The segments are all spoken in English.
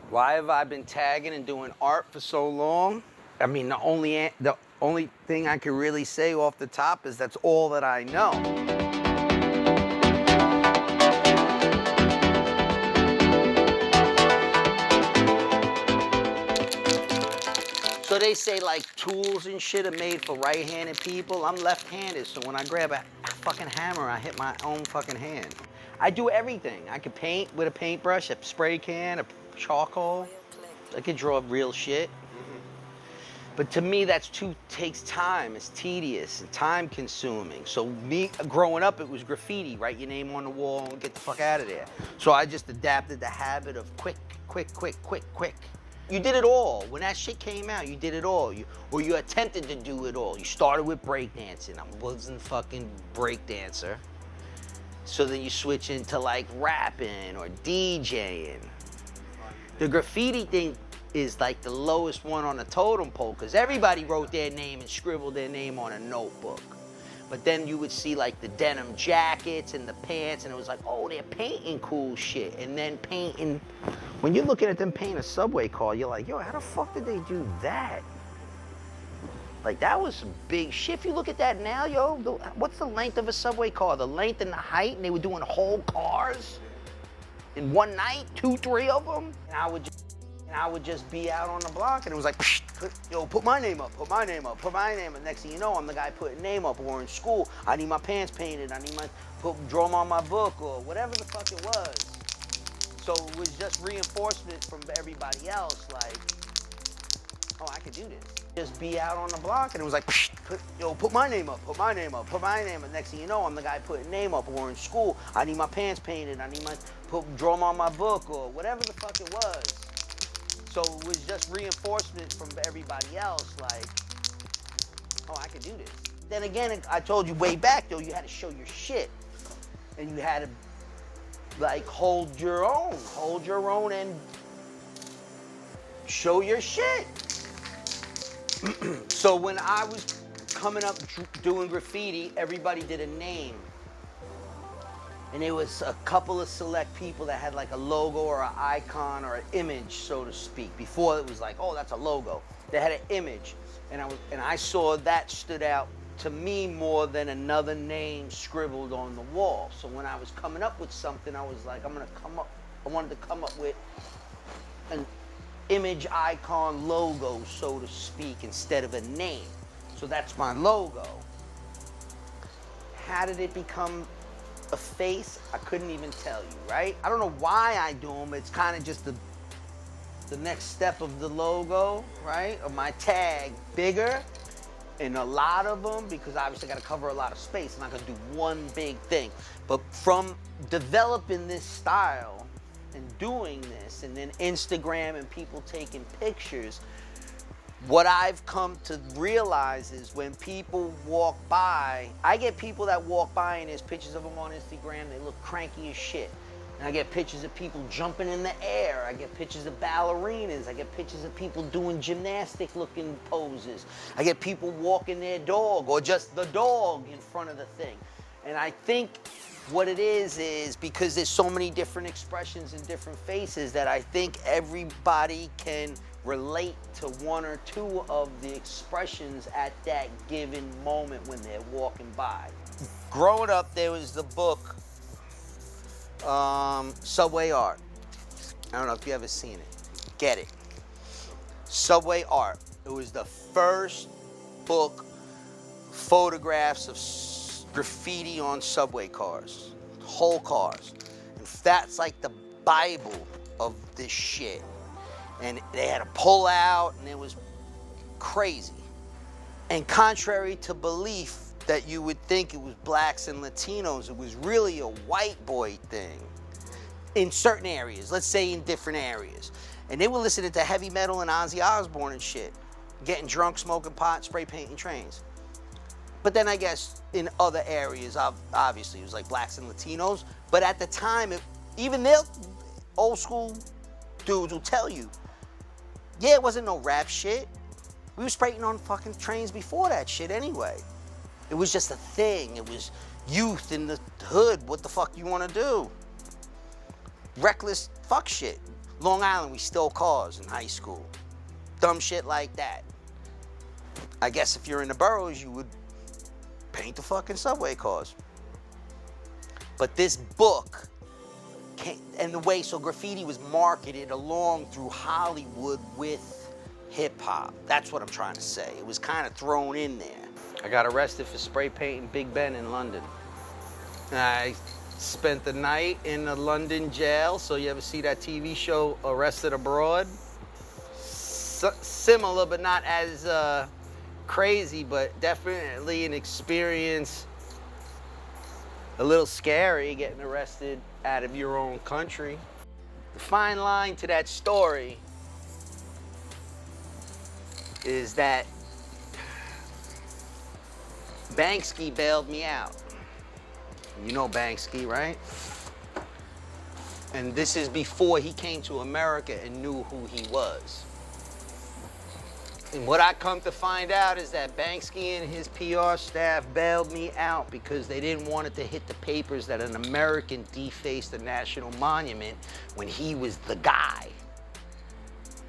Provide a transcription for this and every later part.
Why have I been tagging and doing art for so long? I mean, the only thing I can really say off the top is that's all that I know. So they say like tools and shit are made for right-handed people. I'm left-handed, so when I grab a fucking hammer, I hit my own fucking hand. I do everything. I can paint with a paintbrush, a spray can, a charcoal. I can draw real shit. But to me, takes time. It's tedious and time consuming. So me, growing up, it was graffiti. Write your name on the wall and get the fuck out of there. So I just adapted the habit of quick. You did it all. When that shit came out, you did it all. You attempted to do it all. You started with breakdancing. I wasn't fucking breakdancer. So then you switch into like rapping or DJing. The graffiti thing is like the lowest one on the totem pole because everybody wrote their name and scribbled their name on a notebook. But then you would see like the denim jackets and the pants and it was like, oh, they're painting cool shit. And then painting, when you're looking at them paint a subway car, you're like, yo, how the fuck did they do that? Like that was some big shit. If you look at that now, yo, what's the length of a subway car? The length and the height, and they were doing whole cars in one night, 2, 3 of them. And I would just be out on the block and it was like, yo, put my name up, put my name up, put my name up. Next thing you know, I'm the guy putting name up. Or in school, I need my pants painted, I need draw them on my book or whatever the fuck it was. So it was just reinforcement from everybody else, like, oh, I could do this. Just be out on the block and it was like, yo, put my name up, put my name up, put my name up. Next thing you know, I'm the guy putting name up. Or in school, I need my pants painted, I need draw them on my book or whatever the fuck it was. So it was just reinforcement from everybody else, like, oh, I could do this. Then again, I told you way back, though, you had to show your shit. And you had to, like, hold your own and show your shit. So when I was coming up doing graffiti, everybody did a name. And there was a couple of select people that had like a logo or an icon or an image, so to speak. Before it was like, oh, that's a logo. They had an image. And I saw that stood out to me more than another name scribbled on the wall. So when I was coming up with something, I was like, I wanted to come up with an image, icon, logo, so to speak, instead of a name. So that's my logo. How did it become a face? I couldn't even tell you, right? I don't know why I do them. It's kind of just the next step of the logo, right? Of my tag, bigger. And a lot of them, because obviously I got to cover a lot of space. I'm not going to do one big thing. But from developing this style and doing this, and then Instagram and people taking pictures, what I've come to realize is when people walk by, I get people that walk by and there's pictures of them on Instagram, they look cranky as shit. And I get pictures of people jumping in the air. I get pictures of ballerinas. I get pictures of people doing gymnastic looking poses. I get people walking their dog or just the dog in front of the thing. And I think what it is because there's so many different expressions and different faces that I think everybody can relate to one or two of the expressions at that given moment when they're walking by. Growing up, there was the book, Subway Art. I don't know if you ever seen it. Get it. Subway Art. It was the first book, photographs of graffiti on subway cars, whole cars. And that's like the Bible of this shit. And they had to pull out, and it was crazy. And contrary to belief that you would think it was blacks and Latinos, it was really a white boy thing in certain areas, let's say in different areas. And they were listening to heavy metal and Ozzy Osbourne and shit, getting drunk, smoking pot, spray painting trains. But then I guess in other areas, obviously, it was like blacks and Latinos. But at the time, even their old school dudes will tell you, yeah, it wasn't no rap shit. We were spraying on fucking trains before that shit anyway. It was just a thing. It was youth in the hood. What the fuck you want to do? Reckless fuck shit. Long Island, we stole cars in high school. Dumb shit like that. I guess if you're in the boroughs, you would paint the fucking subway cars. But this book, and the way, so graffiti was marketed along through Hollywood with hip hop. That's what I'm trying to say. It was kind of thrown in there. I got arrested for spray painting Big Ben in London. I spent the night in the London jail. So you ever see that TV show Arrested Abroad? Similar, but not as crazy, but definitely an experience. A little scary getting arrested out of your own country. The fine line to that story is that Banksy bailed me out. You know Banksy, right? And this is before he came to America and knew who he was. And what I come to find out is that Banksy and his PR staff bailed me out because they didn't want it to hit the papers that an American defaced a national monument when he was the guy.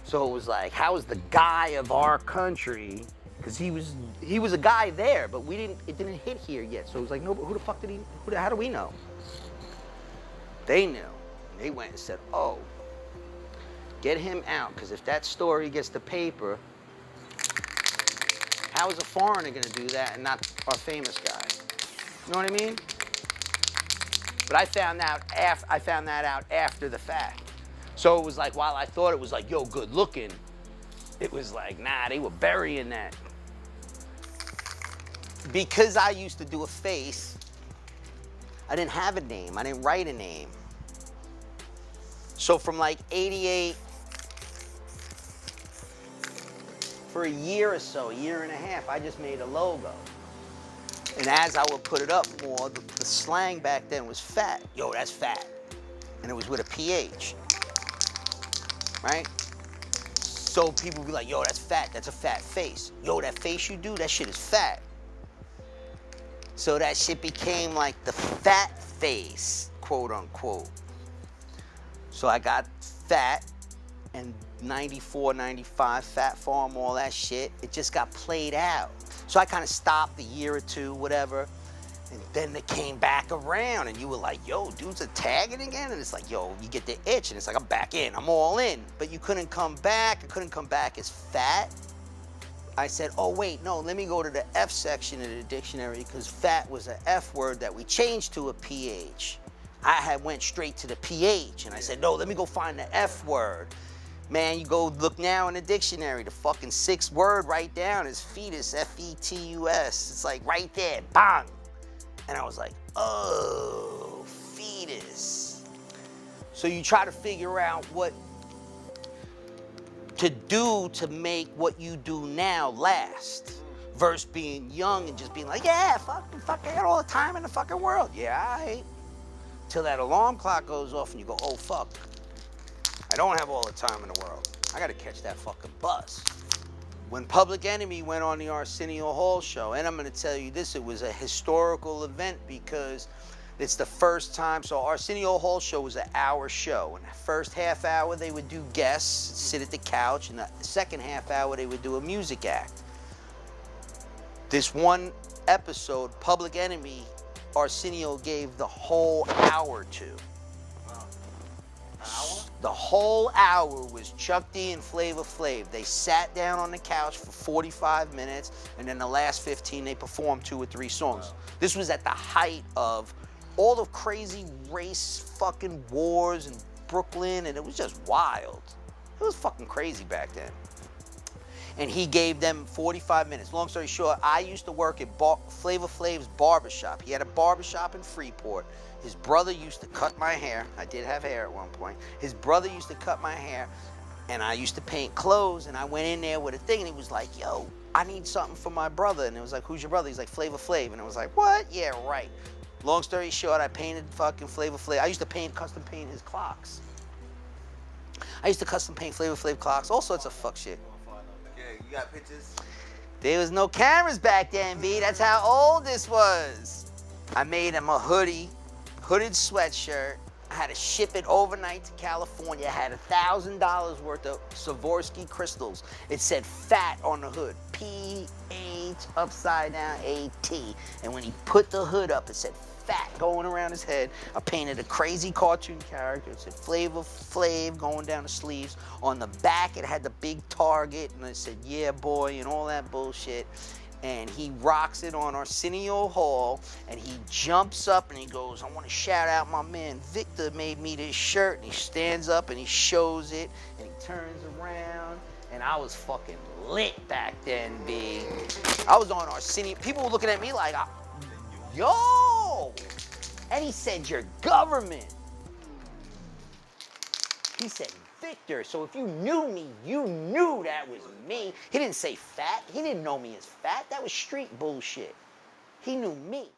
So it was like, how is the guy of our country? Because he was a guy there, but it didn't hit here yet. So it was like, no, but who the fuck did how do we know? They knew. And they went and said, oh, get him out, because if that story gets the paper, how is a foreigner gonna do that and not our famous guy? You know what I mean? But I found that out after the fact. So it was like, while I thought it was like, yo, good looking, it was like, nah, they were burying that. Because I used to do a face, I didn't have a name. I didn't write a name. So from like 88, for a year or so, a year and a half, I just made a logo. And as I would put it up more, the slang back then was fat. Yo, that's fat. And it was with a PH, right? So people would be like, yo, that's fat, that's a fat face. Yo, that face you do, that shit is fat. So that shit became like the fat face, quote unquote. So I got fat, and 94, 95, Fat Farm, all that shit, it just got played out. So I kind of stopped a year or two, whatever, and then it came back around, and you were like, yo, dudes are tagging again? And it's like, yo, you get the itch, and it's like, I'm back in, I'm all in. But you couldn't come back, I couldn't come back as fat. I said, oh wait, no, let me go to the F section of the dictionary, because fat was an F word that we changed to a PH. I had went straight to the PH, and I said, no, let me go find the F word. Man, you go look now in the dictionary, the fucking 6th word right down is fetus, F-E-T-U-S. It's like right there, bang. And I was like, oh, fetus. So you try to figure out what to do to make what you do now last, versus being young and just being like, yeah, fuck, I got all the time in the fucking world. Yeah, all right. Till that alarm clock goes off and you go, oh, fuck. I don't have all the time in the world. I gotta catch that fucking bus. When Public Enemy went on the Arsenio Hall show, and I'm gonna tell you this, it was a historical event because it's the first time. So Arsenio Hall show was an hour show. In the first half hour, they would do guests, sit at the couch. In the second half hour, they would do a music act. This one episode, Public Enemy, Arsenio gave the whole hour to. The whole hour was Chuck D and Flavor Flav. They sat down on the couch for 45 minutes, and then the last 15, they performed 2 or 3 songs. Wow. This was at the height of all the crazy race fucking wars in Brooklyn, and it was just wild. It was fucking crazy back then. And he gave them 45 minutes. Long story short, I used to work at Flavor Flav's barbershop. He had a barbershop in Freeport. His brother used to cut my hair. I did have hair at one point. His brother used to cut my hair, and I used to paint clothes, and I went in there with a thing, and he was like, yo, I need something for my brother. And it was like, who's your brother? He's like, Flavor Flav. And I was like, what? Yeah, right. Long story short, I painted fucking Flavor Flav. I used to custom paint his clocks. I used to custom paint Flavor Flav clocks, all sorts of fuck shit. Yeah, you got pictures? There was no cameras back then, B. That's how old this was. I made him a hooded sweatshirt. I had to ship it overnight to California. I had $1,000 worth of Swarovski crystals. It said fat on the hood. P-H upside down A-T. And when he put the hood up, it said fat going around his head. I painted a crazy cartoon character. It said Flavor Flav going down the sleeves. On the back, it had the big target, and it said, yeah, boy, and all that bullshit. And he rocks it on Arsenio Hall, and he jumps up and he goes, I want to shout out my man Victor made me this shirt. And he stands up and he shows it, and he turns around, and I was fucking lit back then, B. I was on Arsenio. People were looking at me like, yo! And he said, your government. He said, Victor. So if you knew me, you knew that was me. He didn't say fat. He didn't know me as fat. That was street bullshit. He knew me.